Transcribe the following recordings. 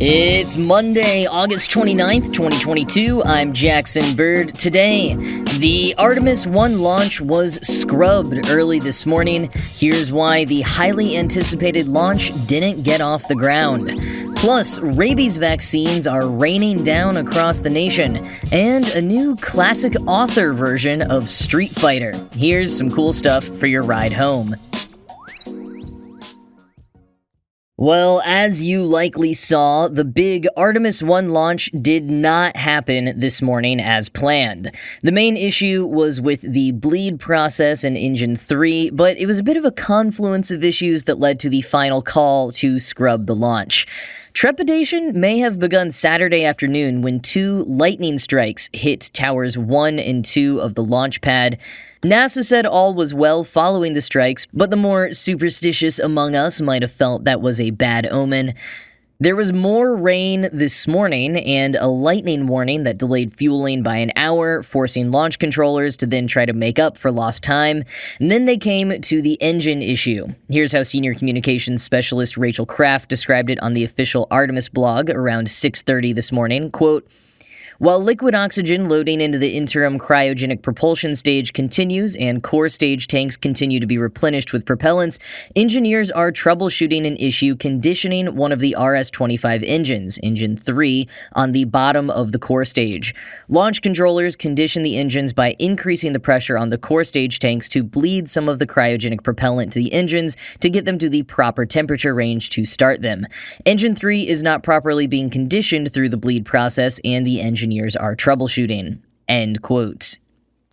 It's Monday, August 29th, 2022. I'm Jackson Bird. Today, the Artemis I launch was scrubbed early this morning. Here's why the highly anticipated launch didn't get off the ground. Plus, rabies vaccines are raining down across the nation, and a new classic author version of Street Fighter. Here's some cool stuff for your ride home. Well, as you likely saw, the big Artemis I launch did not happen this morning as planned. The main issue was with the bleed process in Engine 3, but it was a bit of a confluence of issues that led to the final call to scrub the launch. Trepidation may have begun Saturday afternoon when two lightning strikes hit Towers 1 and 2 of the launch pad. NASA said all was well following the strikes, but the more superstitious among us might have felt that was a bad omen. There was more rain this morning and a lightning warning that delayed fueling by an hour, forcing launch controllers to then try to make up for lost time. And then they came to the engine issue. Here's how senior communications specialist Rachel Kraft described it on the official Artemis blog around 6:30 this morning. Quote, "While liquid oxygen loading into the interim cryogenic propulsion stage continues and core stage tanks continue to be replenished with propellants, engineers are troubleshooting an issue conditioning one of the RS-25 engines, Engine 3, on the bottom of the core stage. Launch controllers condition the engines by increasing the pressure on the core stage tanks to bleed some of the cryogenic propellant to the engines to get them to the proper temperature range to start them. Engine 3 is not properly being conditioned through the bleed process, and the engineers are troubleshooting." End quote.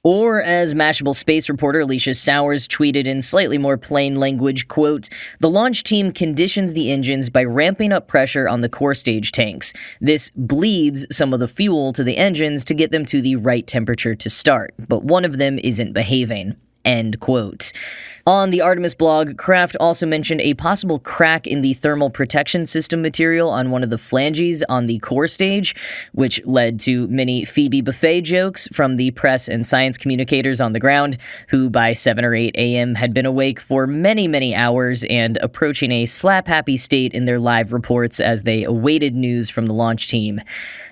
Or, as Mashable space reporter Alicia Sowers tweeted in slightly more plain language, quote, "The launch team conditions the engines by ramping up pressure on the core stage tanks. This bleeds some of the fuel to the engines to get them to the right temperature to start, but one of them isn't behaving." End quote. On the Artemis blog, Kraft also mentioned a possible crack in the thermal protection system material on one of the flanges on the core stage, which led to many Phoebe Buffet jokes from the press and science communicators on the ground, who by 7 or 8 a.m. had been awake for many, many hours and approaching a slap-happy state in their live reports as they awaited news from the launch team.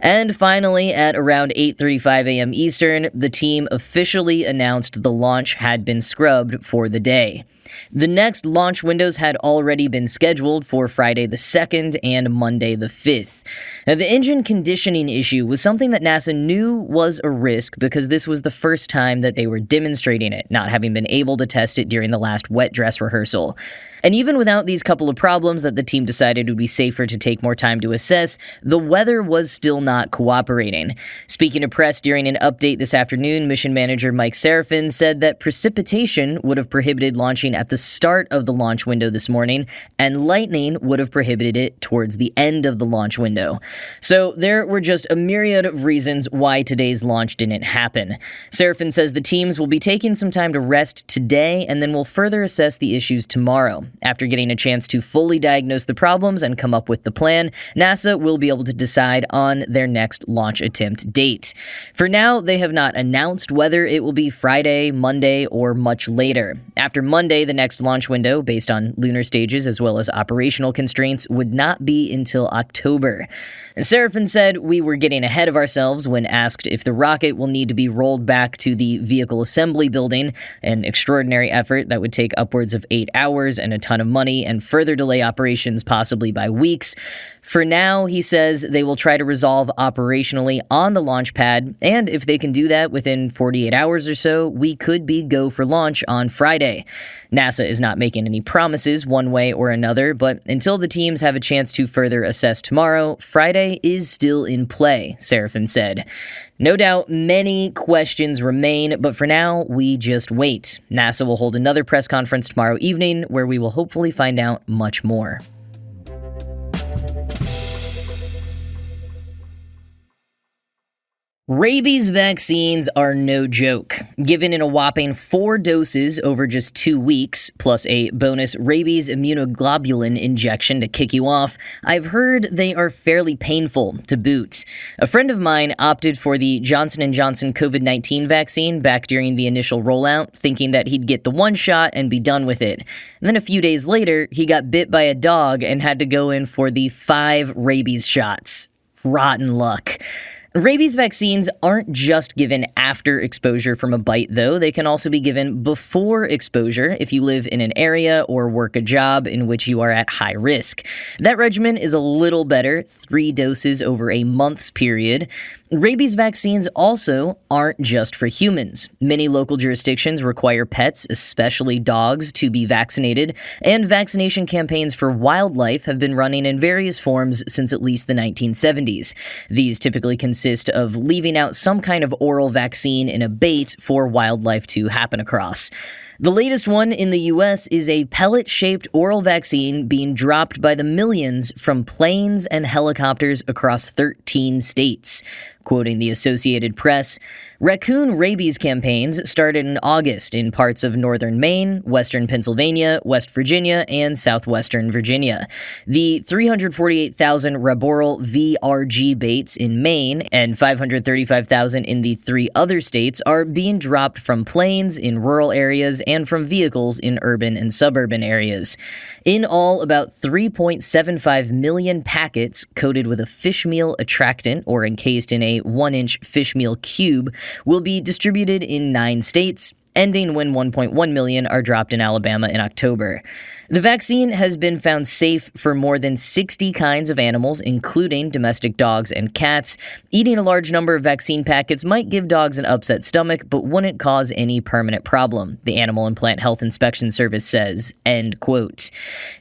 And finally, at around 8:35 a.m. Eastern, the team officially announced the launch had been scrubbed for the day. The next launch windows had already been scheduled for Friday the 2nd and Monday the 5th. Now, the engine conditioning issue was something that NASA knew was a risk because this was the first time that they were demonstrating it, not having been able to test it during the last wet dress rehearsal. And even without these couple of problems that the team decided would be safer to take more time to assess, the weather was still not cooperating. Speaking to press during an update this afternoon, mission manager Mike Serafin said that precipitation would have prohibited launching at the start of the launch window this morning, and lightning would have prohibited it towards the end of the launch window. So there were just a myriad of reasons why today's launch didn't happen. Serafin says the teams will be taking some time to rest today and then will further assess the issues tomorrow. After getting a chance to fully diagnose the problems and come up with the plan, NASA will be able to decide on their next launch attempt date. For now, they have not announced whether it will be Friday, Monday, or much later. After Monday, the next launch window, based on lunar stages as well as operational constraints, would not be until October. And Serafin said we were getting ahead of ourselves when asked if the rocket will need to be rolled back to the vehicle assembly building, an extraordinary effort that would take upwards of 8 hours and a ton of money and further delay operations possibly by weeks. For now, he says they will try to resolve operationally on the launch pad, and if they can do that within 48 hours or so, we could be go for launch on Friday. NASA is not making any promises one way or another, but until the teams have a chance to further assess tomorrow, Friday is still in play, Serafin said. No doubt many questions remain, but for now, we just wait. NASA will hold another press conference tomorrow evening where we will hopefully find out much more. Rabies vaccines are no joke. Given in a whopping 4 doses over just 2 weeks, plus a bonus rabies immunoglobulin injection to kick you off, I've heard they are fairly painful to boot. A friend of mine opted for the Johnson & Johnson COVID-19 vaccine back during the initial rollout, thinking that he'd get the one shot and be done with it. And then a few days later, he got bit by a dog and had to go in for the 5 rabies shots. Rotten luck. Rabies vaccines aren't just given after exposure from a bite, though. They can also be given before exposure if you live in an area or work a job in which you are at high risk. That regimen is a little better, 3 doses over a month's period. Rabies vaccines also aren't just for humans. Many local jurisdictions require pets, especially dogs, to be vaccinated, and vaccination campaigns for wildlife have been running in various forms since at least the 1970s. These typically consist of leaving out some kind of oral vaccine in a bait for wildlife to happen across. The latest one in the US is a pellet-shaped oral vaccine being dropped by the millions from planes and helicopters across 13 states. Quoting the Associated Press, raccoon rabies campaigns started in August in parts of northern Maine, western Pennsylvania, West Virginia, and southwestern Virginia. The 348,000 Raboral VRG baits in Maine and 535,000 in the 3 other states are being dropped from planes in rural areas and from vehicles in urban and suburban areas. In all, about 3.75 million packets coated with a fish meal attractant or encased in a 1-inch fish meal cube will be distributed in 9 states, ending when 1.1 million are dropped in Alabama in October. The vaccine has been found safe for more than 60 kinds of animals, including domestic dogs and cats. Eating a large number of vaccine packets might give dogs an upset stomach, but wouldn't cause any permanent problem, the Animal and Plant Health Inspection Service says, end quote.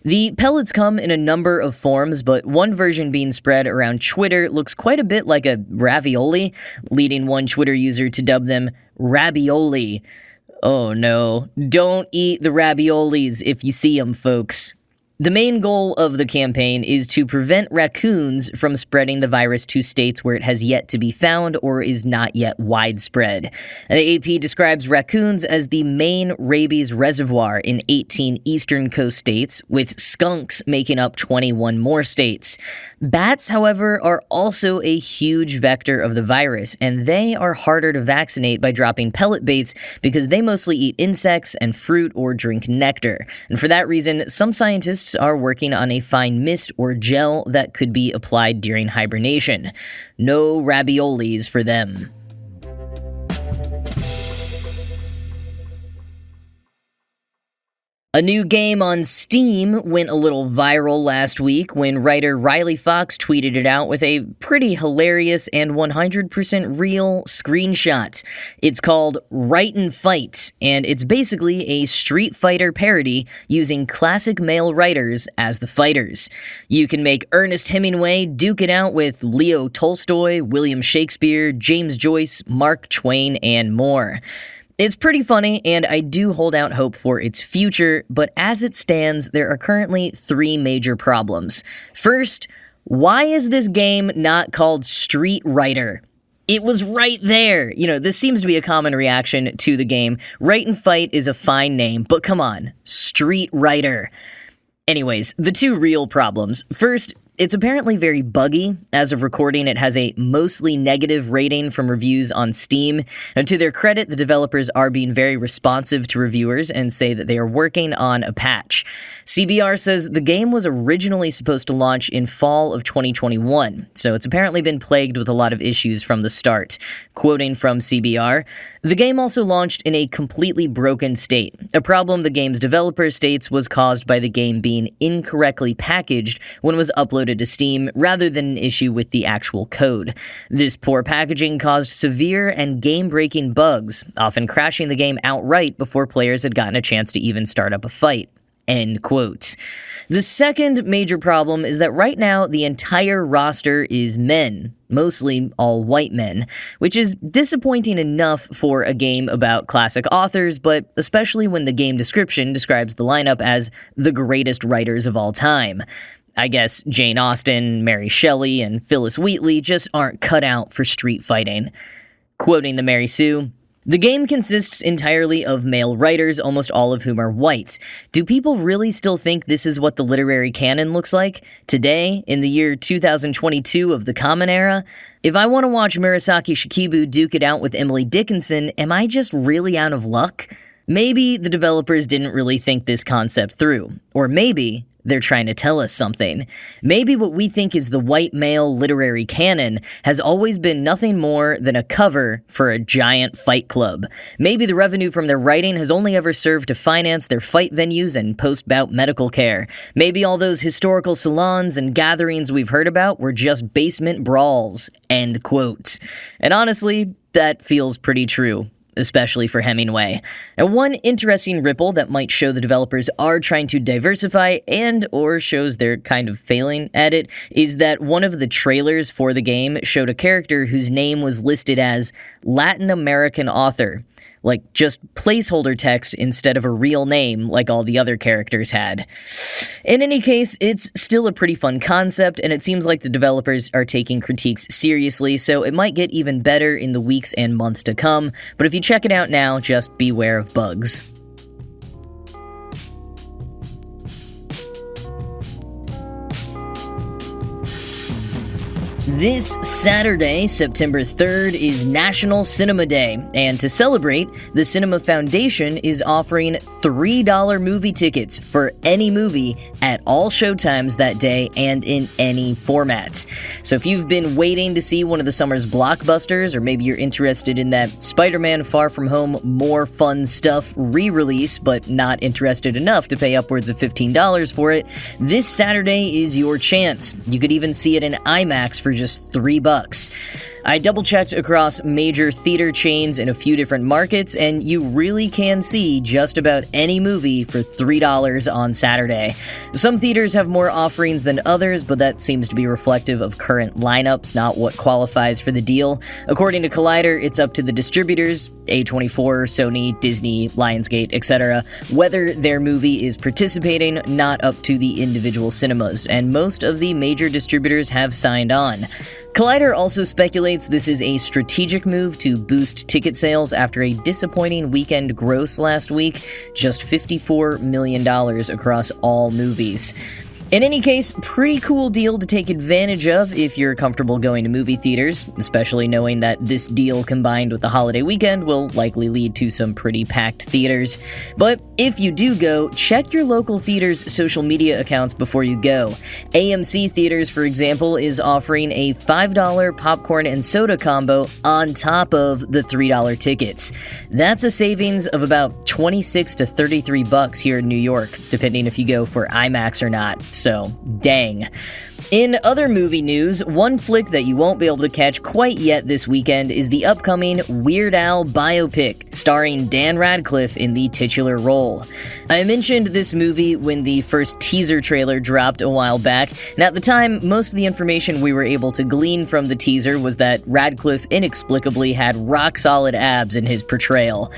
The pellets come in a number of forms, but one version being spread around Twitter looks quite a bit like a ravioli, leading one Twitter user to dub them rabioli. Oh no, don't eat the raviolis if you see them, folks. The main goal of the campaign is to prevent raccoons from spreading the virus to states where it has yet to be found or is not yet widespread. The AP describes raccoons as the main rabies reservoir in 18 eastern coast states, with skunks making up 21 more states. Bats, however, are also a huge vector of the virus, and they are harder to vaccinate by dropping pellet baits because they mostly eat insects and fruit or drink nectar. And for that reason, some scientists are working on a fine mist or gel that could be applied during hibernation. No raviolis for them. A new game on Steam went a little viral last week when writer Riley Fox tweeted it out with a pretty hilarious and 100% real screenshot. It's called Write and Fight, and it's basically a Street Fighter parody using classic male writers as the fighters. You can make Ernest Hemingway duke it out with Leo Tolstoy, William Shakespeare, James Joyce, Mark Twain, and more. It's pretty funny, and I do hold out hope for its future, but as it stands, there are currently 3 major problems. First, why is this game not called Street Writer? It was right there. This seems to be a common reaction to the game. Write and Fight is a fine name, but come on, Street Writer. Anyways, the 2 real problems. First, it's apparently very buggy. As of recording, it has a mostly negative rating from reviews on Steam. And to their credit, the developers are being very responsive to reviewers and say that they are working on a patch. CBR says the game was originally supposed to launch in fall of 2021, so it's apparently been plagued with a lot of issues from the start. Quoting from CBR, the game also launched in a completely broken state. A problem the game's developer states was caused by the game being incorrectly packaged when it was uploaded to Steam rather than an issue with the actual code. This poor packaging caused severe and game-breaking bugs, often crashing the game outright before players had gotten a chance to even start up a fight. End quote. The second major problem is that right now the entire roster is men, mostly all white men, which is disappointing enough for a game about classic authors, but especially when the game description describes the lineup as the greatest writers of all time. I guess Jane Austen, Mary Shelley, and Phyllis Wheatley just aren't cut out for street fighting. Quoting the Mary Sue, "The game consists entirely of male writers, almost all of whom are white. Do people really still think this is what the literary canon looks like? Today, in the year 2022 of the Common Era? If I want to watch Murasaki Shikibu duke it out with Emily Dickinson, am I just really out of luck? Maybe the developers didn't really think this concept through. Or maybe they're trying to tell us something. Maybe what we think is the white male literary canon has always been nothing more than a cover for a giant fight club. Maybe the revenue from their writing has only ever served to finance their fight venues and post-bout medical care. Maybe all those historical salons and gatherings we've heard about were just basement brawls." End quote. And honestly, that feels pretty true, especially for Hemingway. And one interesting ripple that might show the developers are trying to diversify and or shows they're kind of failing at it is that one of the trailers for the game showed a character whose name was listed as Latin American author. Like, just placeholder text instead of a real name like all the other characters had. In any case, it's still a pretty fun concept, and it seems like the developers are taking critiques seriously, so it might get even better in the weeks and months to come, but if you check it out now, just beware of bugs. This Saturday, September 3rd, is National Cinema Day, and to celebrate, the Cinema Foundation is offering $3 movie tickets for any movie at all showtimes that day and in any formats. So if you've been waiting to see one of the summer's blockbusters, or maybe you're interested in that Spider-Man Far From Home More Fun Stuff re-release, but not interested enough to pay upwards of $15 for it, this Saturday is your chance. You could even see it in IMAX for just $3. I double-checked across major theater chains in a few different markets, and you really can see just about any movie for $3 on Saturday. Some theaters have more offerings than others, but that seems to be reflective of current lineups, not what qualifies for the deal. According to Collider, it's up to the distributors, A24, Sony, Disney, Lionsgate, etc., whether their movie is participating, not up to the individual cinemas, and most of the major distributors have signed on. Collider also speculates this is a strategic move to boost ticket sales after a disappointing weekend gross last week, just $54 million across all movies. In any case, pretty cool deal to take advantage of if you're comfortable going to movie theaters, especially knowing that this deal combined with the holiday weekend will likely lead to some pretty packed theaters. But if you do go, check your local theater's social media accounts before you go. AMC Theaters, for example, is offering a $5 popcorn and soda combo on top of the $3 tickets. That's a savings of about $26 to $33 here in New York, depending if you go for IMAX or not. So, dang. In other movie news, one flick that you won't be able to catch quite yet this weekend is the upcoming Weird Al biopic, starring Dan Radcliffe in the titular role. I mentioned this movie when the first teaser trailer dropped a while back, and at the time, most of the information we were able to glean from the teaser was that Radcliffe inexplicably had rock-solid abs in his portrayal.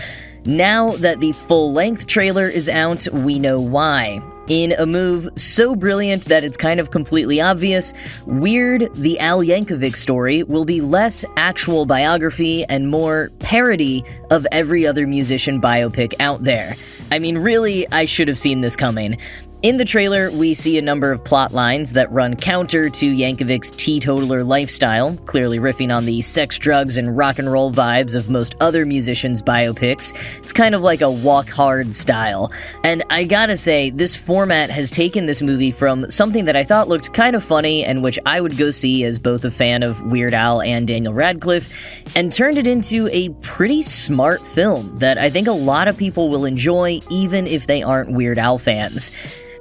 Now that the full-length trailer is out, we know why. In a move so brilliant that it's kind of completely obvious, Weird, the Al Yankovic story, will be less actual biography and more parody of every other musician biopic out there. I mean, really, I should have seen this coming. In the trailer, we see a number of plot lines that run counter to Yankovic's teetotaler lifestyle, clearly riffing on the sex, drugs, and rock and roll vibes of most other musicians' biopics. It's kind of like a walk hard style. And I gotta say, this format has taken this movie from something that I thought looked kind of funny and which I would go see as both a fan of Weird Al and Daniel Radcliffe, and turned it into a pretty smart film that I think a lot of people will enjoy even if they aren't Weird Al fans.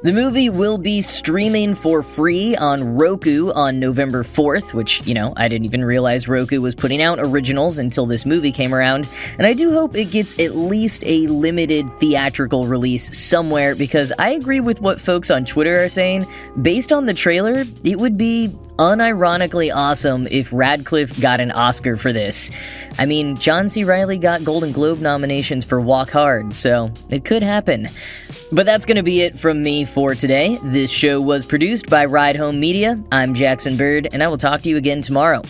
The movie will be streaming for free on Roku on November 4th, which, I didn't even realize Roku was putting out originals until this movie came around, and I do hope it gets at least a limited theatrical release somewhere, because I agree with what folks on Twitter are saying. Based on the trailer, it would be unironically awesome if Radcliffe got an Oscar for this. I mean, John C. Reilly got Golden Globe nominations for Walk Hard, so it could happen. But that's going to be it from me for today. This show was produced by Ride Home Media. I'm Jackson Bird, and I will talk to you again tomorrow.